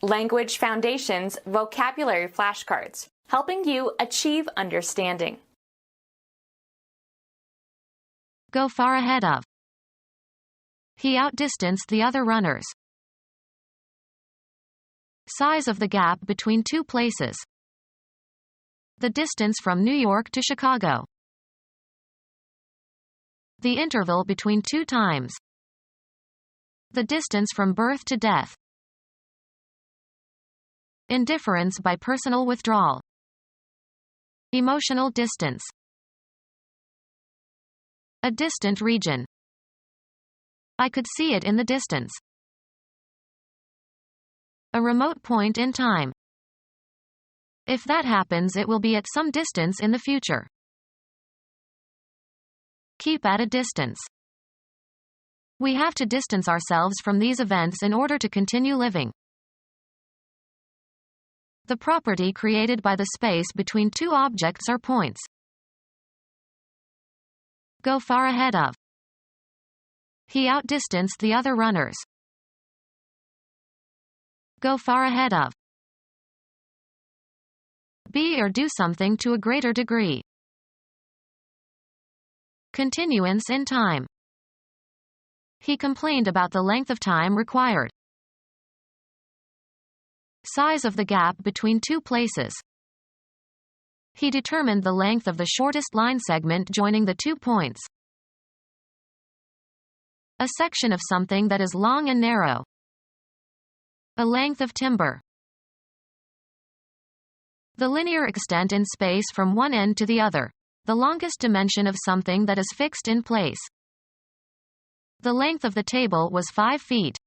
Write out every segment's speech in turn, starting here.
Language Foundations Vocabulary Flashcards, helping you achieve understanding. Go far ahead of. He outdistanced the other runners. Size of the gap between two places. The distance from New York to Chicago. The interval between two times. The distance from birth to death. Indifference by personal withdrawal. Emotional distance. A distant region. I could see it in the distance. A remote point in time. If that happens, it will be at some distance in the future. Keep at a distance. We have to distance ourselves from these events in order to continue living. The property created by the space between two objects or points. Go far ahead of. He outdistanced the other runners. Go far ahead of. Be or do something to a greater degree. Continuance in time. He complained about the length of time required. Size of the gap between two places. He determined the length of the shortest line segment joining the 2 points. A section of something that is long and narrow. A length of timber. The linear extent in space from one end to the other. The longest dimension of something that is fixed in place. The length of the table was 5 feet.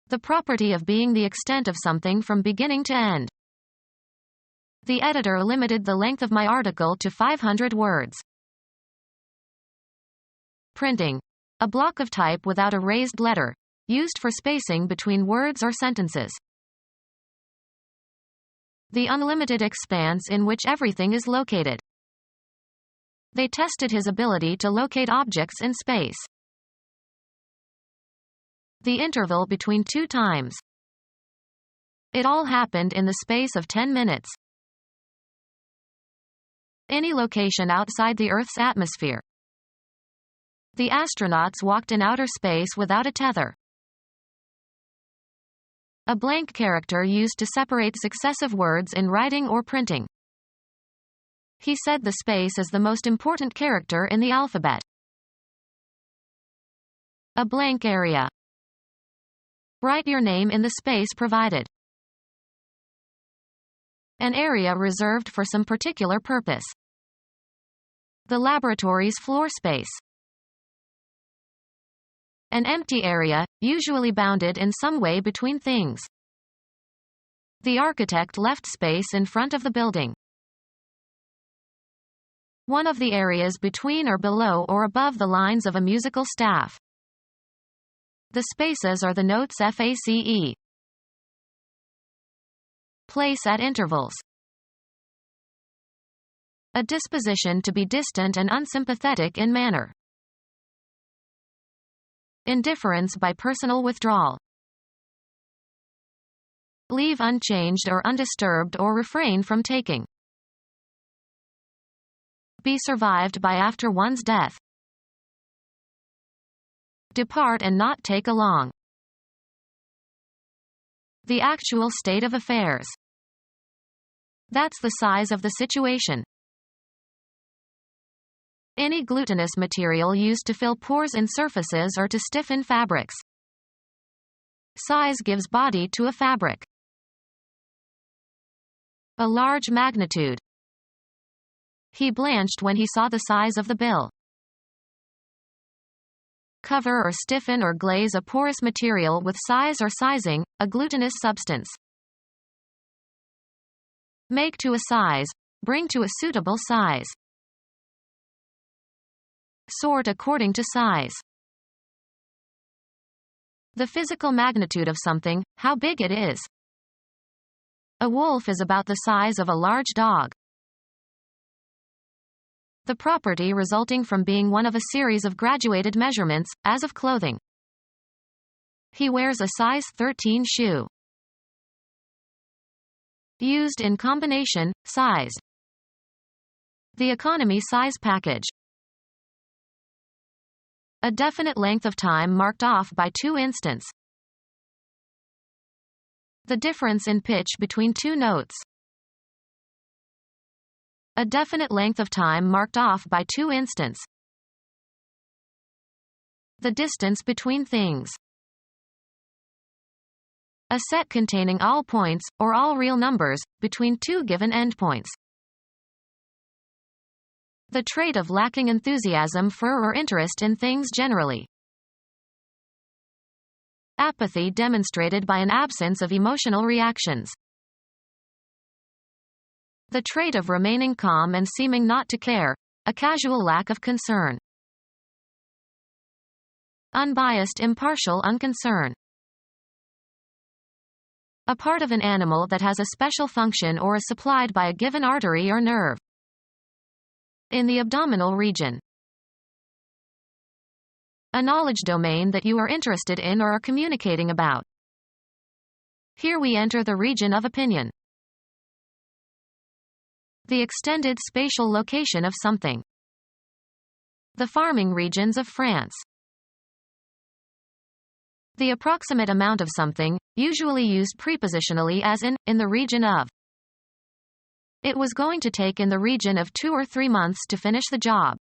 The property of being the extent of something from beginning to end. The editor limited the length of my article to 500 words. Printing. A block of type without a raised letter, used for spacing between words or sentences. The unlimited expanse in which everything is located. They tested his ability to locate objects in space. The interval between two times. It all happened in the space of 10 minutes. Any location outside the Earth's atmosphere. The astronauts walked in outer space without a tether. A blank character used to separate successive words in writing or printing. He said the space is the most important character in the alphabet. A blank area. Write your name in the space provided. An area reserved for some particular purpose. The laboratory's floor space. An empty area, usually bounded in some way between things. The architect left space in front of the building. One of the areas between or below or above the lines of a musical staff. The spaces are the notes face. Place at intervals. A disposition to be distant and unsympathetic in manner. Indifference by personal withdrawal. Leave unchanged or undisturbed or refrain from taking. Be survived by after one's death. Depart and not take along. The actual state of affairs. That's the size of the situation. Any glutinous material used to fill pores in surfaces or to stiffen fabrics. Size gives body to a fabric. A large magnitude. He blanched when he saw the size of the bill. Cover or stiffen or glaze a porous material with size or sizing, a glutinous substance. Make to a size, bring to a suitable size. Sort according to size. The physical magnitude of something, how big it is. A wolf is about the size of a large dog. The property resulting from being one of a series of graduated measurements, as of clothing. He wears a size 13 shoe. Used in combination, size. The economy size package. A definite length of time marked off by 2 instants. The difference in pitch between 2 notes. A definite length of time marked off by 2 instants. The distance between things. A set containing all points, or all real numbers, between 2 given endpoints. The trait of lacking enthusiasm for or interest in things generally. Apathy demonstrated by an absence of emotional reactions. The trait of remaining calm and seeming not to care, a casual lack of concern. Unbiased, impartial unconcern. A part of an animal that has a special function or is supplied by a given artery or nerve. In the abdominal region. A knowledge domain that you are interested in or are communicating about. Here we enter the region of opinion. The extended spatial location of something. The farming regions of France. The approximate amount of something, usually used prepositionally as in the region of. It was going to take in the region of 2 or 3 months to finish the job.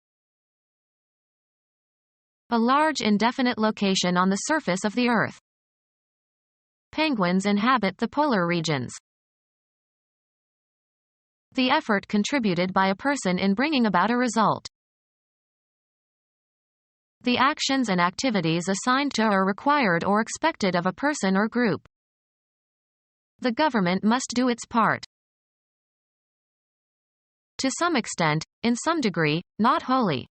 A large indefinite location on the surface of the Earth. Penguins inhabit the polar regions. The effort contributed by a person in bringing about a result. The actions and activities assigned to or required or expected of a person or group. The government must do its part. To some extent, in some degree, not wholly.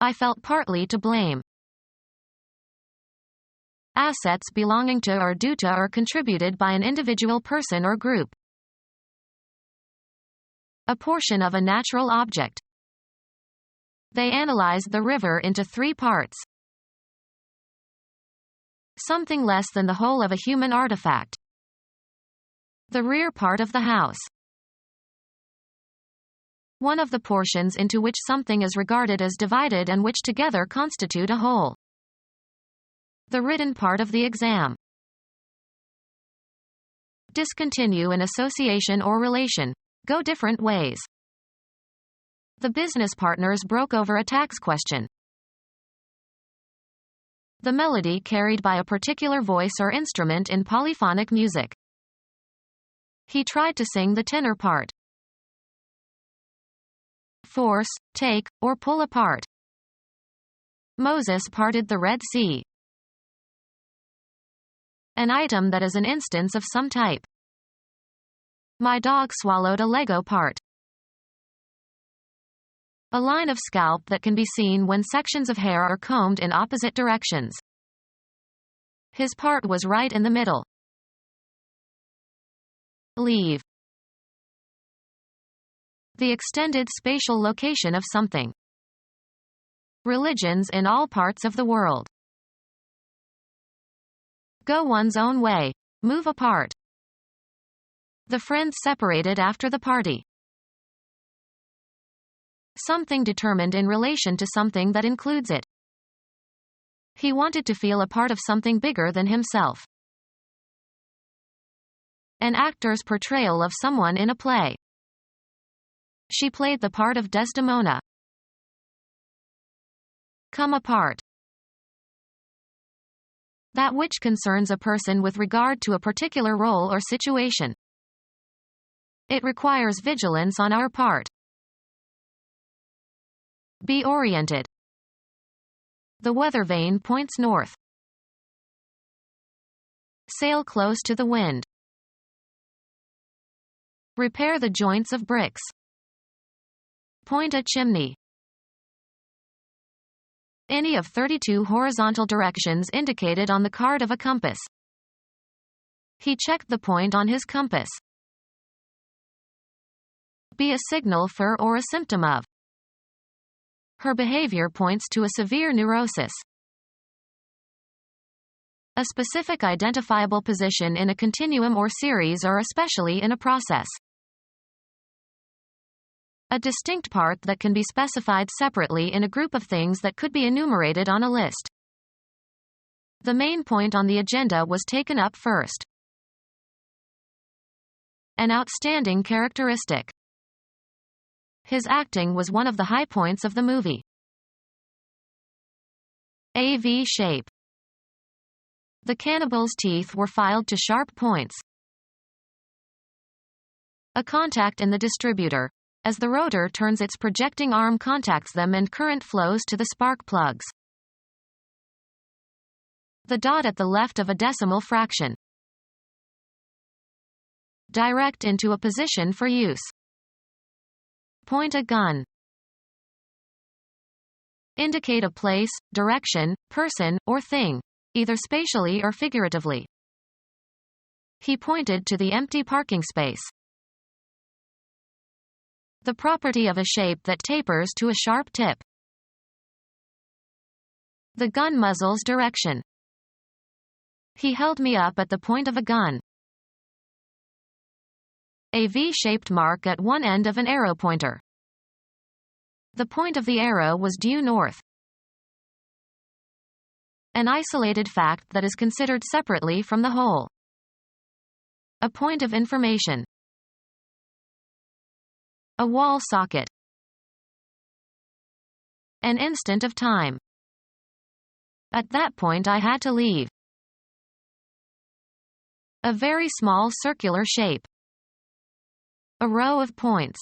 I felt partly to blame. Assets belonging to or due to or contributed by an individual person or group. A portion of a natural object. They analyzed the river into 3 parts. Something less than the whole of a human artifact. The rear part of the house. One of the portions into which something is regarded as divided and which together constitute a whole. The written part of the exam. Discontinue an association or relation. Go different ways. The business partners broke over a tax question. The melody carried by a particular voice or instrument in polyphonic music. He tried to sing the tenor part. Force, take, or pull apart. Moses parted the Red Sea. An item that is an instance of some type. My dog swallowed a Lego part. A line of scalp that can be seen when sections of hair are combed in opposite directions. His part was right in the middle. Leave. The extended spatial location of something. Religions in all parts of the world. Go one's own way. Move apart. The friends separated after the party. Something determined in relation to something that includes it. He wanted to feel a part of something bigger than himself. An actor's portrayal of someone in a play. She played the part of Desdemona. Come apart. That which concerns a person with regard to a particular role or situation. It requires vigilance on our part. Be oriented. The weather vane points north. Sail close to the wind. Repair the joints of bricks. Point a chimney. Any of 32 horizontal directions indicated on the card of a compass. He checked the point on his compass. Be a signal for or a symptom of. Her behavior points to a severe neurosis. A specific identifiable position in a continuum or series, or especially in a process. A distinct part that can be specified separately in a group of things that could be enumerated on a list. The main point on the agenda was taken up first. An outstanding characteristic. His acting was one of the high points of the movie. A V shape. The cannibal's teeth were filed to sharp points. A contact in the distributor. As the rotor turns, its projecting arm contacts them and current flows to the spark plugs. The dot at the left of a decimal fraction. Direct into a position for use. Point a gun. Indicate a place, direction, person, or thing, either spatially or figuratively. He pointed to the empty parking space. The property of a shape that tapers to a sharp tip. The gun muzzle's direction. He held me up at the point of a gun. A V-shaped mark at one end of an arrow pointer. The point of the arrow was due north. An isolated fact that is considered separately from the whole. A point of information. A wall socket. An instant of time. At that point I had to leave. A very small circular shape. A row of points.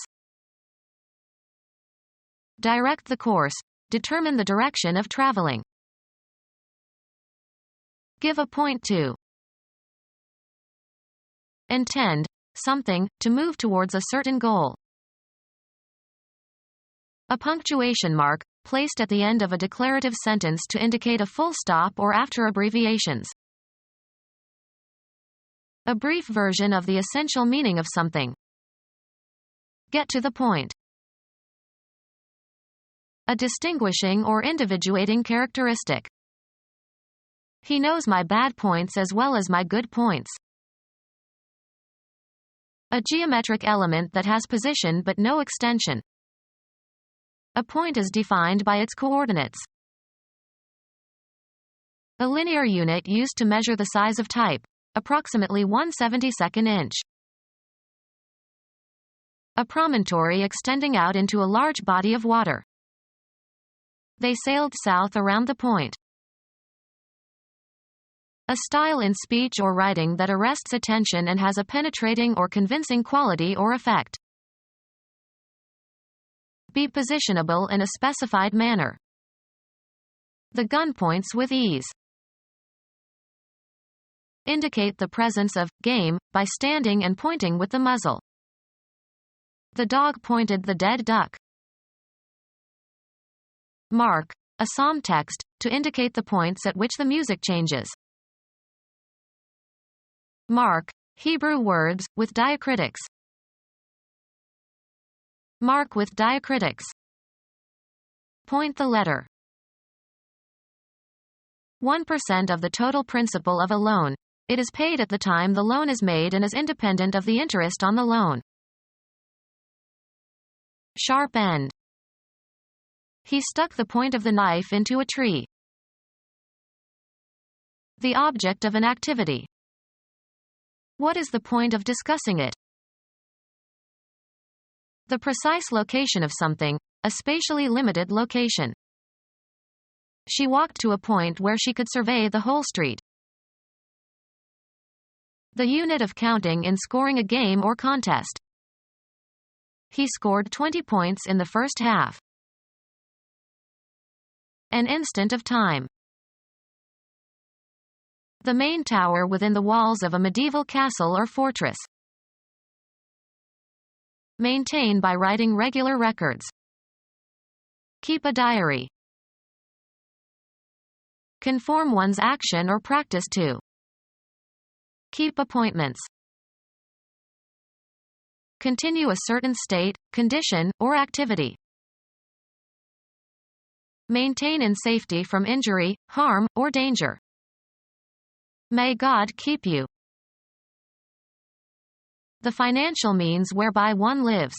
Direct the course. Determine the direction of traveling. Give a point to. Intend something, to move towards a certain goal. A punctuation mark, placed at the end of a declarative sentence to indicate a full stop or after abbreviations. A brief version of the essential meaning of something. Get to the point. A distinguishing or individuating characteristic. He knows my bad points as well as my good points. A geometric element that has position but no extension. A point is defined by its coordinates. A linear unit used to measure the size of type, approximately 1/72 inch. A promontory extending out into a large body of water. They sailed south around the point. A style in speech or writing that arrests attention and has a penetrating or convincing quality or effect. Be positionable in a specified manner. The gun points with ease. Indicate the presence of game by standing and pointing with the muzzle. The dog pointed the dead duck. Mark, a psalm text, to indicate the points at which the music changes. Mark, Hebrew words, with diacritics. Mark with diacritics. Point the letter. 1% of the total principal of a loan. It is paid at the time the loan is made and is independent of the interest on the loan. Sharp end. He stuck the point of the knife into a tree. The object of an activity. What is the point of discussing it? The precise location of something, a spatially limited location. She walked to a point where she could survey the whole street. The unit of counting in scoring a game or contest. He scored 20 points in the first half. An instant of time. The main tower within the walls of a medieval castle or fortress. Maintain by writing regular records. Keep a diary. Conform one's action or practice to. Keep appointments. Continue a certain state, condition, or activity. Maintain in safety from injury, harm, or danger. May God keep you. The financial means whereby one lives.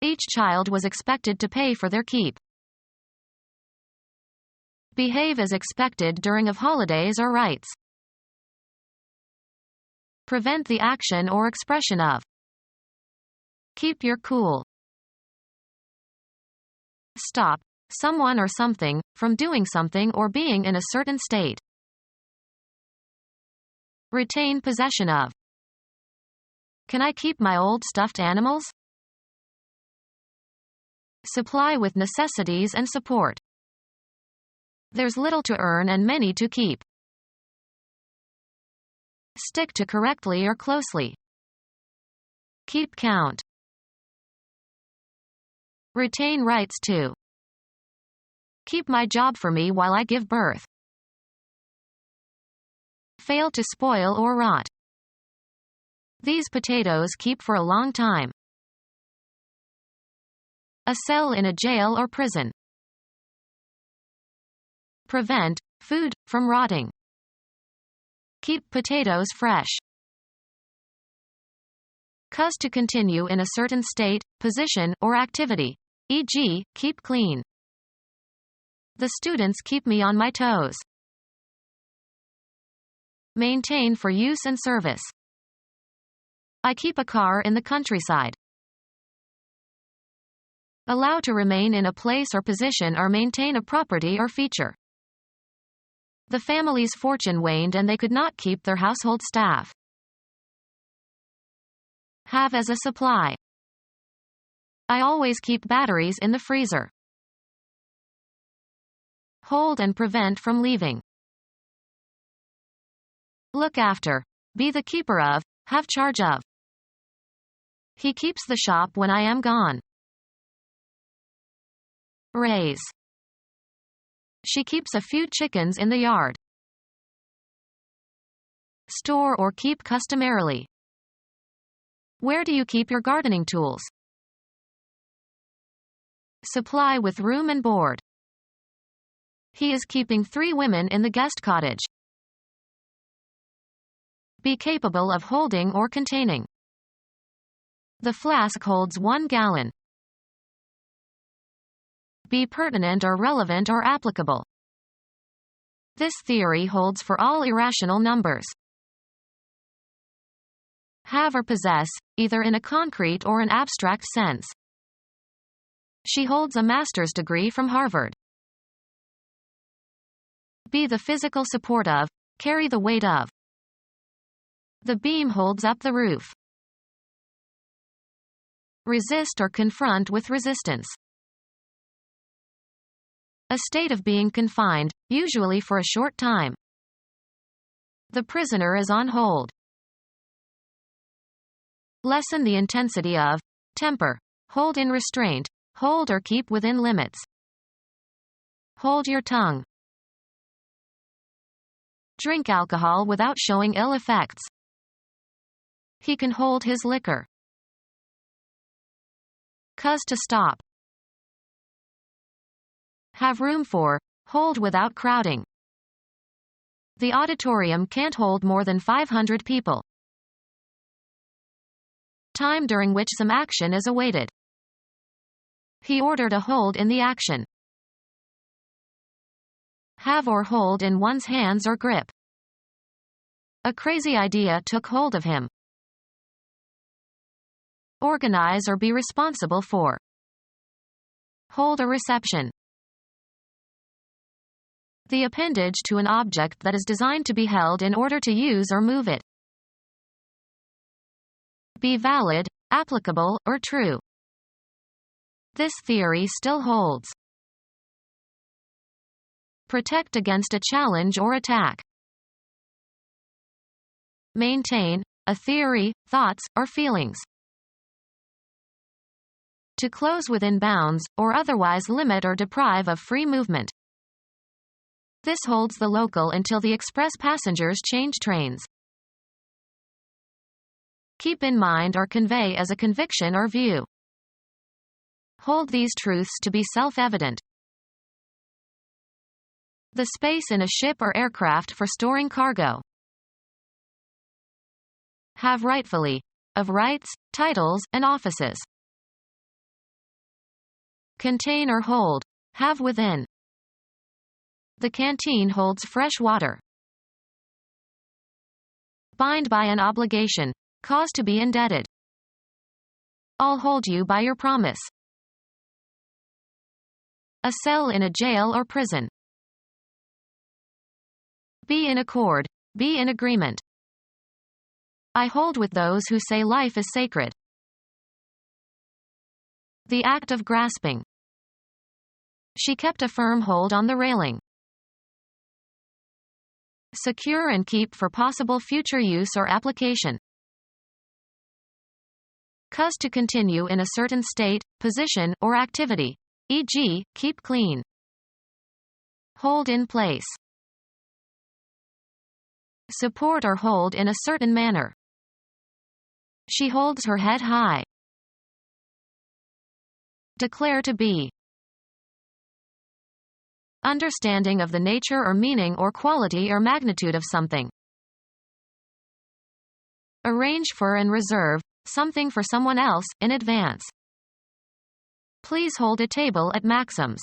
Each child was expected to pay for their keep. Behave as expected during of holidays or rites. Prevent the action or expression of. Keep your cool. Stop someone or something from doing something or being in a certain state. Retain possession of. Can I keep my old stuffed animals? Supply with necessities and support. There's little to earn and many to keep. Stick to correctly or closely. Keep count. Retain rights to. Keep my job for me while I give birth. Fail to spoil or rot. These potatoes keep for a long time. A cell in a jail or prison. Prevent food from rotting. Keep potatoes fresh. Cause to continue in a certain state, position, or activity. E.g., keep clean. The students keep me on my toes. Maintain for use and service. I keep a car in the countryside. Allow to remain in a place or position or maintain a property or feature. The family's fortune waned and they could not keep their household staff. Have as a supply. I always keep batteries in the freezer. Hold and prevent from leaving. Look after. Be the keeper of. Have charge of. He keeps the shop when I am gone. Raise. She keeps a few chickens in the yard. Store or keep customarily. Where do you keep your gardening tools? Supply with room and board. He is keeping 3 women in the guest cottage. Be capable of holding or containing. The flask holds 1 gallon. Be pertinent or relevant or applicable. This theory holds for all irrational numbers. Have or possess, either in a concrete or an abstract sense. She holds a master's degree from Harvard. Be the physical support of, carry the weight of. The beam holds up the roof. Resist or confront with resistance. A state of being confined, usually for a short time. The prisoner is on hold. Lessen the intensity of. Temper. Hold in restraint. Hold or keep within limits. Hold your tongue. Drink alcohol without showing ill effects. He can hold his liquor. Cause to stop. Have room for. Hold without crowding. The auditorium can't hold more than 500 people. Time during which some action is awaited. He ordered a hold in the action. Have or hold in one's hands or grip. A crazy idea took hold of him. Organize or be responsible for. Hold a reception. The appendage to an object that is designed to be held in order to use or move it. Be valid, applicable, or true. This theory still holds. Protect against a challenge or attack. Maintain, a theory, thoughts, or feelings. To close within bounds, or otherwise limit or deprive of free movement. This holds the local until the express passengers change trains. Keep in mind or convey as a conviction or view. Hold these truths to be self-evident. The space in a ship or aircraft for storing cargo. Have rightfully. Of rights, titles, and offices. Contain or hold. Have within. The canteen holds fresh water. Bind by an obligation. Cause to be indebted. I'll hold you by your promise. A cell in a jail or prison. Be in accord. Be in agreement. I hold with those who say life is sacred. The act of grasping. She kept a firm hold on the railing. Secure and keep for possible future use or application. Cause to continue in a certain state, position, or activity. E.g., keep clean. Hold in place. Support or hold in a certain manner. She holds her head high. Declare to be. Understanding of the nature or meaning or quality or magnitude of something. Arrange for and reserve something for someone else in advance. Please hold a table at Maxim's.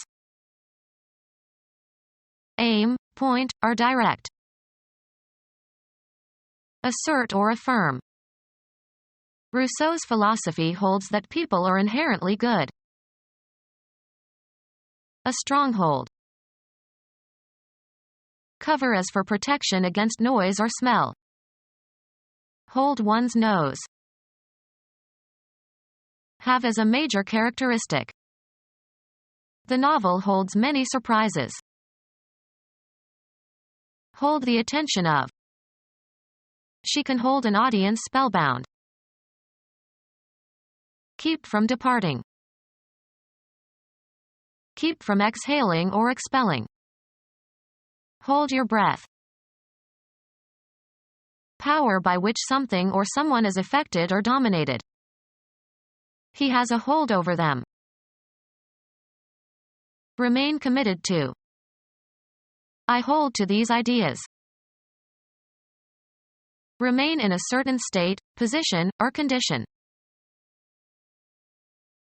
Aim, point, or direct. Assert or affirm. Rousseau's philosophy holds that people are inherently good. A stronghold. Cover as for protection against noise or smell. Hold one's nose. Have as a major characteristic. The novel holds many surprises. Hold the attention of. She can hold an audience spellbound. Keep from departing. Keep from exhaling or expelling. Hold your breath. Power by which something or someone is affected or dominated. He has a hold over them. Remain committed to. I hold to these ideas. Remain in a certain state, position, or condition.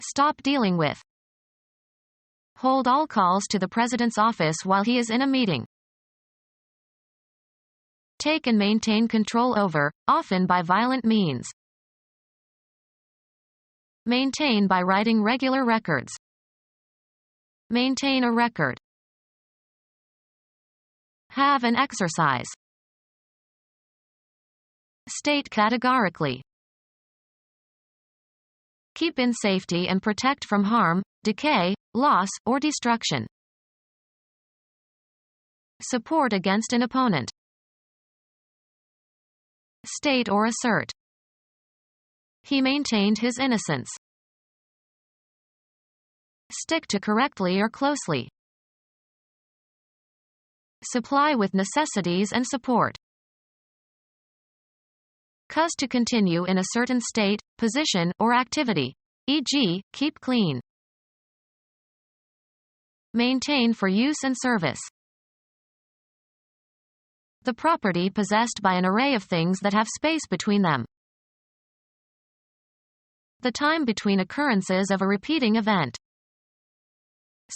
Stop dealing with. Hold all calls to the President's office while he is in a meeting. Take and maintain control over, often by violent means. Maintain by writing regular records. Maintain a record. Have an exercise. State categorically. Keep in safety and protect from harm, decay, loss, or destruction. Support against an opponent. State or assert. He maintained his innocence. Stick to correctly or closely. Supply with necessities and support. Cause to continue in a certain state, position, or activity. E.g., keep clean. Maintain for use and service. The property possessed by an array of things that have space between them. The time between occurrences of a repeating event.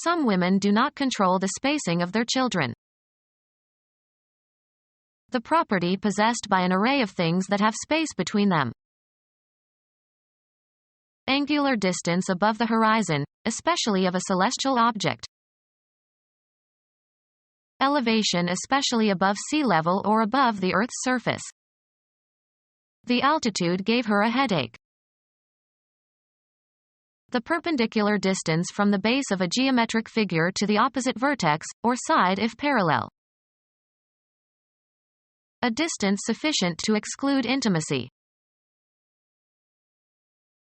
Some women do not control the spacing of their children. The property possessed by an array of things that have space between them. Angular distance above the horizon, especially of a celestial object. Elevation especially above sea level or above the Earth's surface. The altitude gave her a headache. The perpendicular distance from the base of a geometric figure to the opposite vertex, or side if parallel. A distance sufficient to exclude intimacy.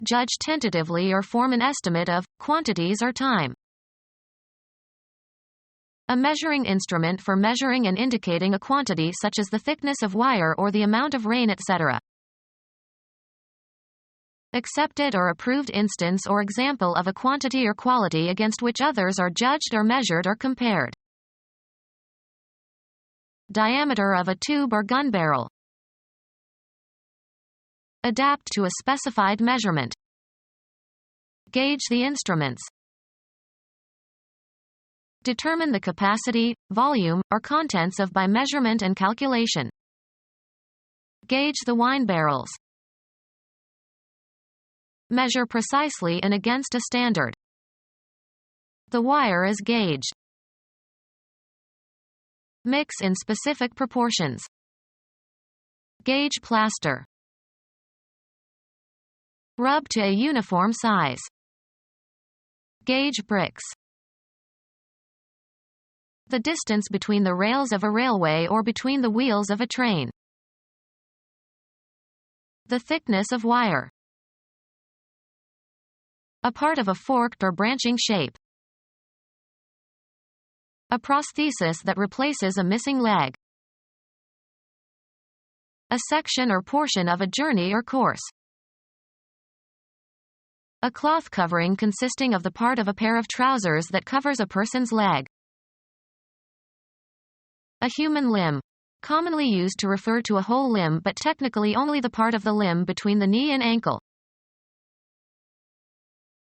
Judge tentatively or form an estimate of quantities or time. A measuring instrument for measuring and indicating a quantity such as the thickness of wire or the amount of rain, etc. Accepted or approved instance or example of a quantity or quality against which others are judged or measured or compared. diameter of a tube or gun barrel. Adapt to a specified measurement. Gauge the instruments. Determine the capacity, volume, or contents of by measurement and calculation. Gauge the wine barrels. Measure precisely and against a standard. The wire is gauged. Mix in specific proportions. Gauge plaster. Rub to a uniform size. Gauge bricks. The distance between the rails of a railway or between the wheels of a train. The thickness of wire. A part of a forked or branching shape. A prosthesis that replaces a missing leg. A section or portion of a journey or course. A cloth covering consisting of the part of a pair of trousers that covers a person's leg. A human limb. Commonly used to refer to a whole limb but technically only the part of the limb between the knee and ankle.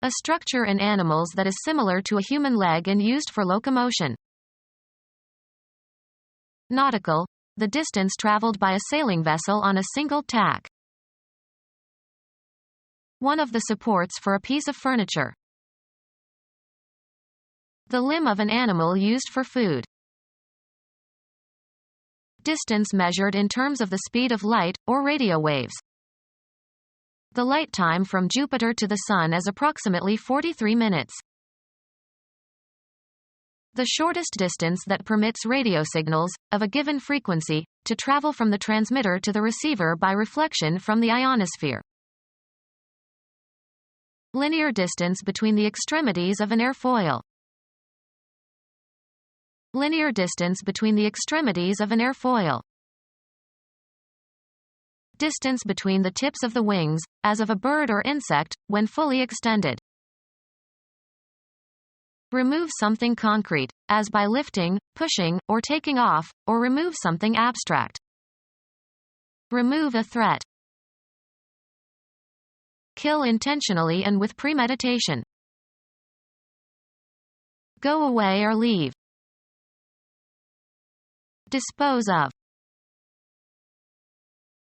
A structure in animals that is similar to a human leg and used for locomotion. Nautical. The distance traveled by a sailing vessel on a single tack. One of the supports for a piece of furniture. The limb of an animal used for food. Distance measured in terms of the speed of light, or radio waves. The light time from Jupiter to the Sun is approximately 43 minutes. The shortest distance that permits radio signals, of a given frequency, to travel from the transmitter to the receiver by reflection from the ionosphere. Linear distance between the extremities of an airfoil. Linear distance between the extremities of an airfoil. Distance between the tips of the wings, as of a bird or insect, when fully extended. Remove something concrete, as by lifting, pushing, or taking off, or remove something abstract. Remove a threat. Kill intentionally and with premeditation. Go away or leave. Dispose of.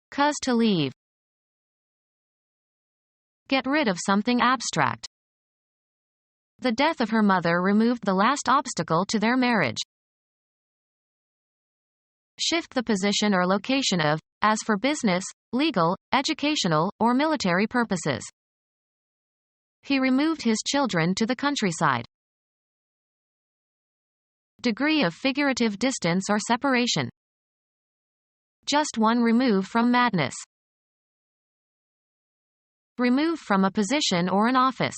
Cause to leave. Get rid of something abstract. The death of her mother removed the last obstacle to their marriage. Shift the position or location of, as for business, legal, educational, or military purposes. He removed his children to the countryside. Degree of figurative distance or separation. Just one remove from madness. Remove from a position or an office.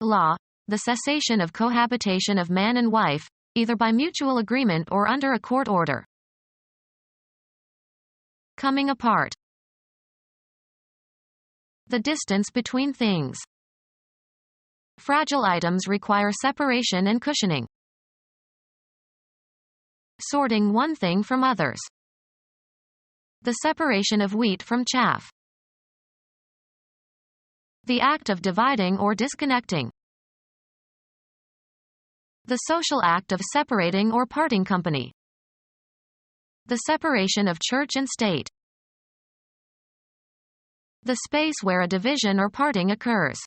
Law. The cessation of cohabitation of man and wife, either by mutual agreement or under a court order. Coming apart. The distance between things. Fragile items require separation and cushioning. Sorting one thing from others. The separation of wheat from chaff. The act of dividing or disconnecting. The social act of separating or parting company. The separation of church and state. The space where a division or parting occurs.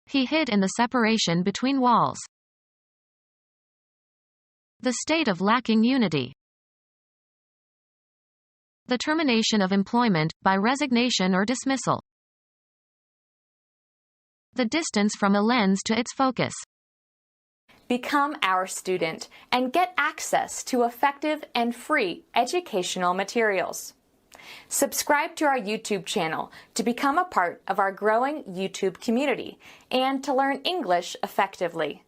He hid in the separation between walls. The state of lacking unity. The termination of employment, by resignation or dismissal. The distance from a lens to its focus. Become our student and get access to effective and free educational materials. Subscribe to our YouTube channel to become a part of our growing YouTube community and to learn English effectively.